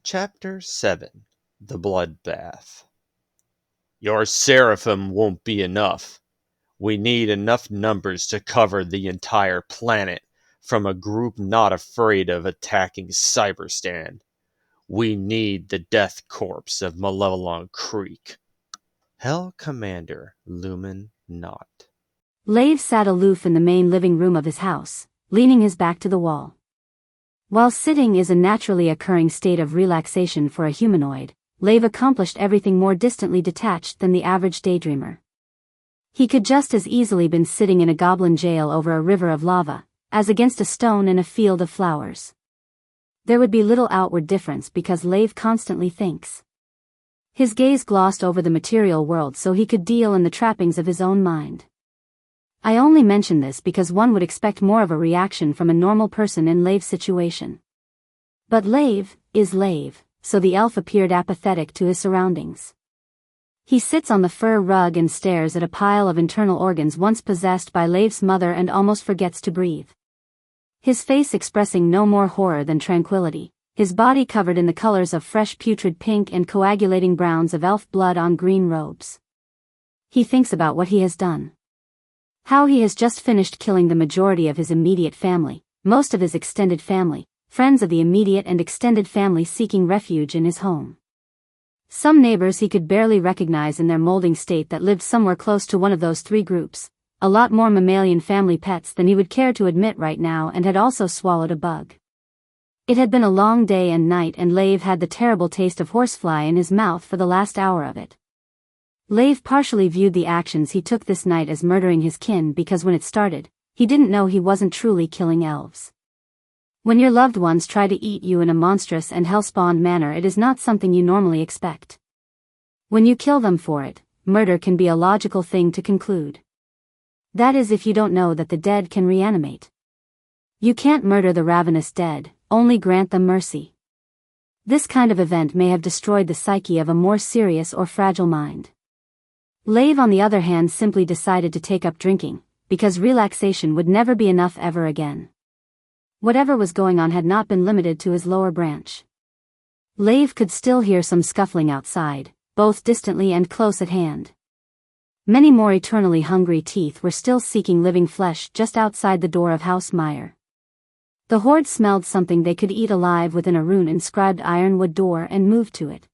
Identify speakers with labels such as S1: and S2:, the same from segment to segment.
S1: Chapter 7 The Bloodbath. Your seraphim won't be enough. We need enough numbers to cover the entire planet from a group not afraid of attacking Cyberstan. We need the death corpse of Malevelon Creek. Hell Commander Lumenaught.
S2: Lave sat aloof in the main living room of his house, leaning his back to the wall. While sitting is a naturally occurring state of relaxation for a humanoid, Lave accomplished everything more distantly detached than the average daydreamer. He could just as easily been sitting in a goblin jail over a river of lava, as against a stone in a field of flowers. There would be little outward difference because Lave constantly thinks. His gaze glossed over the material world so he could deal in the trappings of his own mind. I only mention this because one would expect more of a reaction from a normal person in Lave's situation. But Lave is Lave, so the elf appeared apathetic to his surroundings. He sits on the fur rug and stares at a pile of internal organs once possessed by Lave's mother and almost forgets to breathe. His face expressing no more horror than tranquility, his body covered in the colors of fresh putrid pink and coagulating browns of elf blood on green robes. He thinks about what he has done. How he has just finished killing the majority of his immediate family, most of his extended family, friends of the immediate and extended family seeking refuge in his home. Some neighbors he could barely recognize in their molding state that lived somewhere close to one of those three groups, a lot more mammalian family pets than he would care to admit right now, and had also swallowed a bug. It had been a long day and night, and Lave had the terrible taste of horsefly in his mouth for the last hour of it. Lave partially viewed the actions he took this night as murdering his kin because when it started, he didn't know he wasn't truly killing elves. When your loved ones try to eat you in a monstrous and hellspawned manner, it is not something you normally expect. When you kill them for it, murder can be a logical thing to conclude. That is, if you don't know that the dead can reanimate. You can't murder the ravenous dead, only grant them mercy. This kind of event may have destroyed the psyche of a more serious or fragile mind. Lave, on the other hand, simply decided to take up drinking, because relaxation would never be enough ever again. Whatever was going on had not been limited to his lower branch. Lave could still hear some scuffling outside, both distantly and close at hand. Many more eternally hungry teeth were still seeking living flesh just outside the door of House Meyer. The horde smelled something they could eat alive within a rune-inscribed ironwood door and moved to it.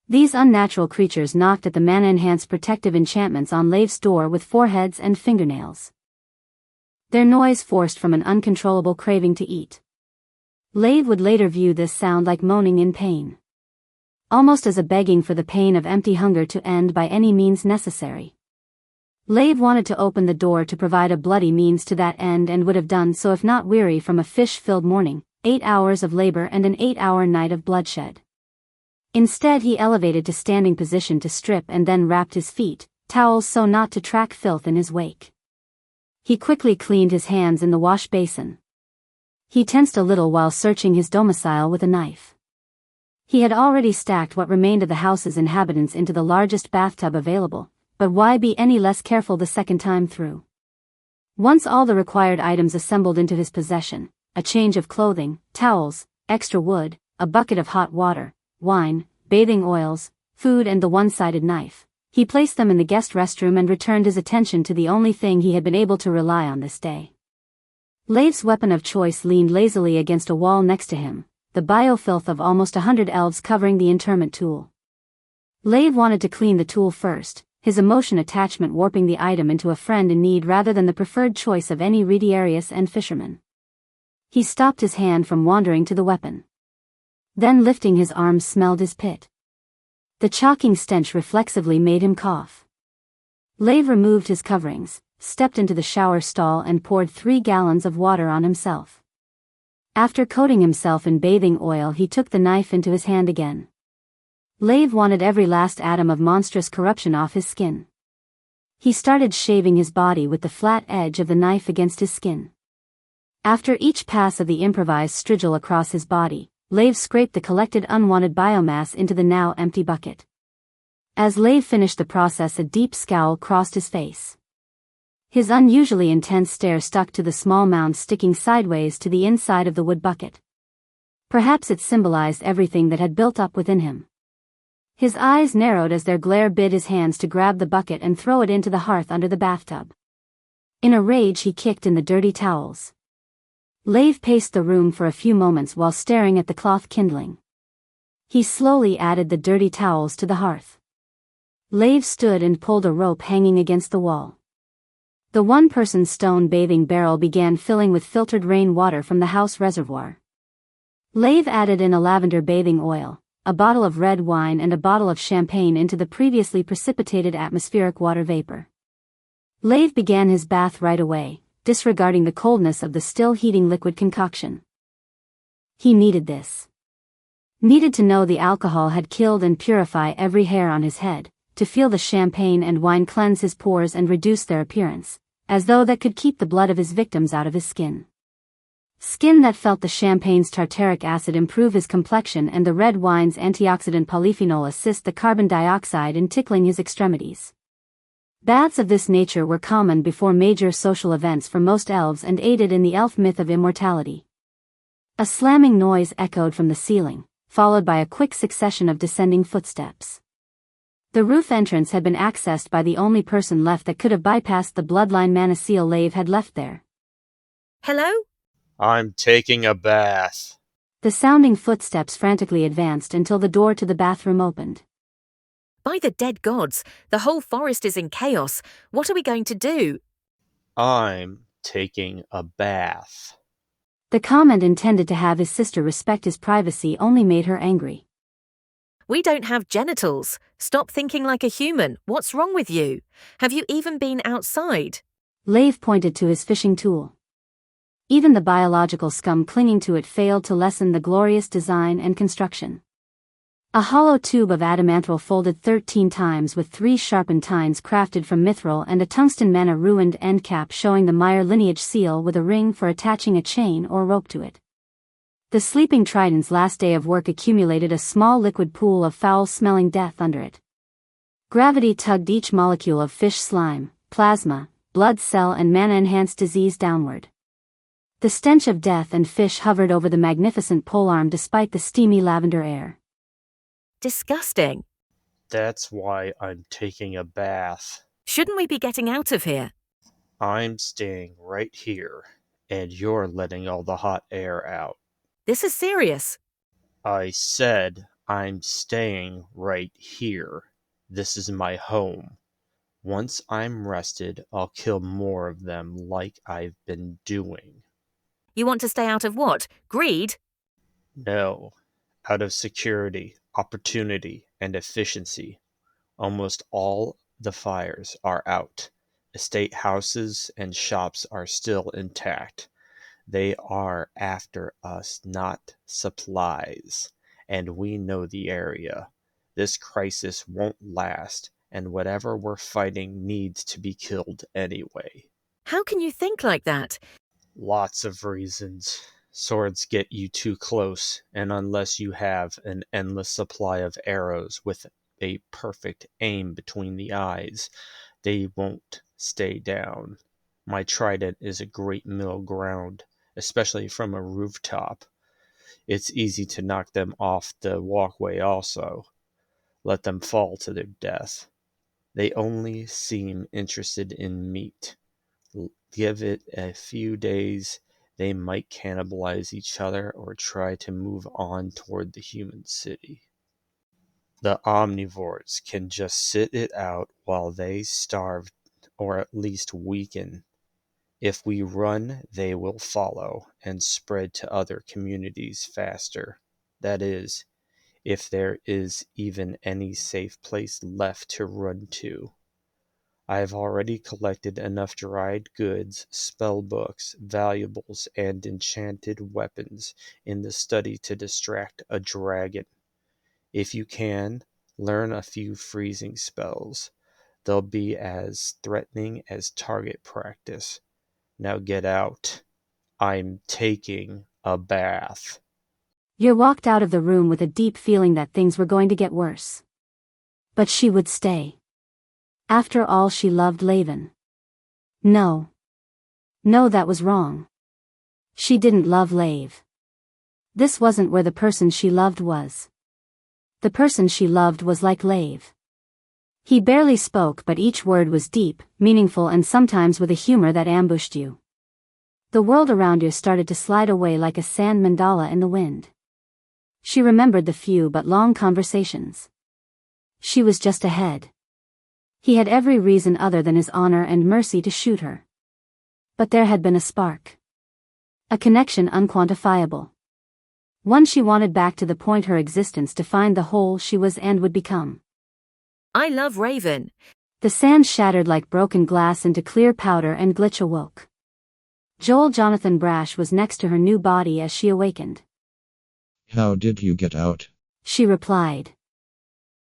S2: These unnatural creatures knocked at the mana-enhanced protective enchantments on Lave's door with foreheads and fingernails. Their noise forced from an uncontrollable craving to eat. Lave would later view this sound like moaning in pain. Almost as a begging for the pain of empty hunger to end by any means necessary. Lave wanted to open the door to provide a bloody means to that end, and would have done so if not weary from a fish-filled morning, 8 hours of labor and an 8-hour night of bloodshed. Instead, he elevated to standing position to strip and then wrapped his feet, towels so not to track filth in his wake. He quickly cleaned his hands in the wash basin. He tensed a little while searching his domicile with a knife. He had already stacked what remained of the house's inhabitants into the largest bathtub available, but why be any less careful the second time through? Once all the required items assembled into his possession, a change of clothing, towels, extra wood, a bucket of hot water, wine, bathing oils, food and the one-sided knife, he placed them in the guest restroom and returned his attention to the only thing he had been able to rely on this day. Lave's weapon of choice leaned lazily against a wall next to him, the biofilth of almost 100 elves covering the interment tool. Lave wanted to clean the tool first, his emotion attachment warping the item into a friend in need rather than the preferred choice of any retiarius and fisherman. He stopped his hand from wandering to the weapon. Then lifting his arms smelled his pit. The choking stench reflexively made him cough. Lave removed his coverings, stepped into the shower stall and poured 3 gallons of water on himself. After coating himself in bathing oil, he took the knife into his hand again. Lave wanted every last atom of monstrous corruption off his skin. He started shaving his body with the flat edge of the knife against his skin. After each pass of the improvised strigil across his body, Lave scraped the collected unwanted biomass into the now empty bucket. As Lave finished the process, a deep scowl crossed his face. His unusually intense stare stuck to the small mound sticking sideways to the inside of the wood bucket. Perhaps it symbolized everything that had built up within him. His eyes narrowed as their glare bid his hands to grab the bucket and throw it into the hearth under the bathtub. In a rage he kicked in the dirty towels. Leif paced the room for a few moments while staring at the cloth kindling. He slowly added the dirty towels to the hearth. Leif stood and pulled a rope hanging against the wall. The one-person stone bathing barrel began filling with filtered rain water from the house reservoir. Leif added in a lavender bathing oil, a bottle of red wine and a bottle of champagne into the previously precipitated atmospheric water vapor. Leif began his bath right away, disregarding the coldness of the still heating liquid concoction. He needed this. Needed to know the alcohol had killed and purify every hair on his head, to feel the champagne and wine cleanse his pores and reduce their appearance, as though that could keep the blood of his victims out of his skin. Skin that felt the champagne's tartaric acid improve his complexion and the red wine's antioxidant polyphenol assist the carbon dioxide in tickling his extremities. Baths of this nature were common before major social events for most elves and aided in the elf myth of immortality. A slamming noise echoed from the ceiling, followed by a quick succession of descending footsteps. The roof entrance had been accessed by the only person left that could have bypassed the bloodline mana seal Leif had left there.
S3: Hello?
S1: I'm taking a bath.
S2: The sounding footsteps frantically advanced until the door to the bathroom opened.
S3: By the dead gods, the whole forest is in chaos. What are we going to do?
S1: I'm taking a bath.
S2: The comment intended to have his sister respect his privacy only made her angry.
S3: We don't have genitals. Stop thinking like a human. What's wrong with you? Have you even been outside?
S2: Leif pointed to his fishing tool. Even the biological scum clinging to it failed to lessen the glorious design and construction. A hollow tube of adamanthril folded 13 times with 3 sharpened tines crafted from mithril and a tungsten mana ruined end cap showing the Meyer lineage seal with a ring for attaching a chain or rope to it. The sleeping trident's last day of work accumulated a small liquid pool of foul-smelling death under it. Gravity tugged each molecule of fish slime, plasma, blood cell and mana-enhanced disease downward. The stench of death and fish hovered over the magnificent polearm despite the steamy lavender air.
S3: Disgusting.
S1: That's why I'm taking a bath.
S3: Shouldn't we be getting out of here?
S1: I'm staying right here, and you're letting all the hot air out.
S3: This is serious.
S1: I said I'm staying right here. This is my home. Once I'm rested, I'll kill more of them like I've been doing.
S3: You want to stay out of what? Greed?
S1: No, out of security, opportunity, and efficiency. Almost all the fires are out. Estate houses and shops are still intact. They are after us, not supplies. And we know the area. This crisis won't last, and whatever we're fighting needs to be killed anyway.
S3: How can you think like that?
S1: Lots of reasons. Swords get you too close, and unless you have an endless supply of arrows with a perfect aim between the eyes, they won't stay down. My trident is a great middle ground, especially from a rooftop. It's easy to knock them off the walkway also. Let them fall to their death. They only seem interested in meat. Give it a few days, they might cannibalize each other or try to move on toward the human city. The omnivores can just sit it out while they starve or at least weaken. If we run, they will follow and spread to other communities faster. That is, if there is even any safe place left to run to. I have already collected enough dried goods, spell books, valuables, and enchanted weapons in the study to distract a dragon. If you can, learn a few freezing spells. They'll be as threatening as target practice. Now get out. I'm taking a bath.
S2: Yer walked out of the room with a deep feeling that things were going to get worse. But she would stay. After all, she loved Laven. No, that was wrong. She didn't love Lave. This wasn't where the person she loved was. The person she loved was like Lave. He barely spoke, but each word was deep, meaningful, and sometimes with a humor that ambushed you. The world around you started to slide away like a sand mandala in the wind. She remembered the few but long conversations. She was just ahead. He had every reason other than his honor and mercy to shoot her. But there had been a spark. A connection unquantifiable. One she wanted back to the point her existence defined the whole she was and would become.
S3: I love Raven.
S2: The sand shattered like broken glass into clear powder and Glitch awoke. Joel Jonathan Brash was next to her new body as she awakened.
S4: How did you get out?
S2: She replied.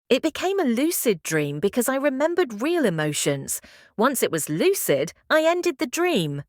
S3: It became a lucid dream because I remembered real emotions. Once it was lucid, I ended the dream.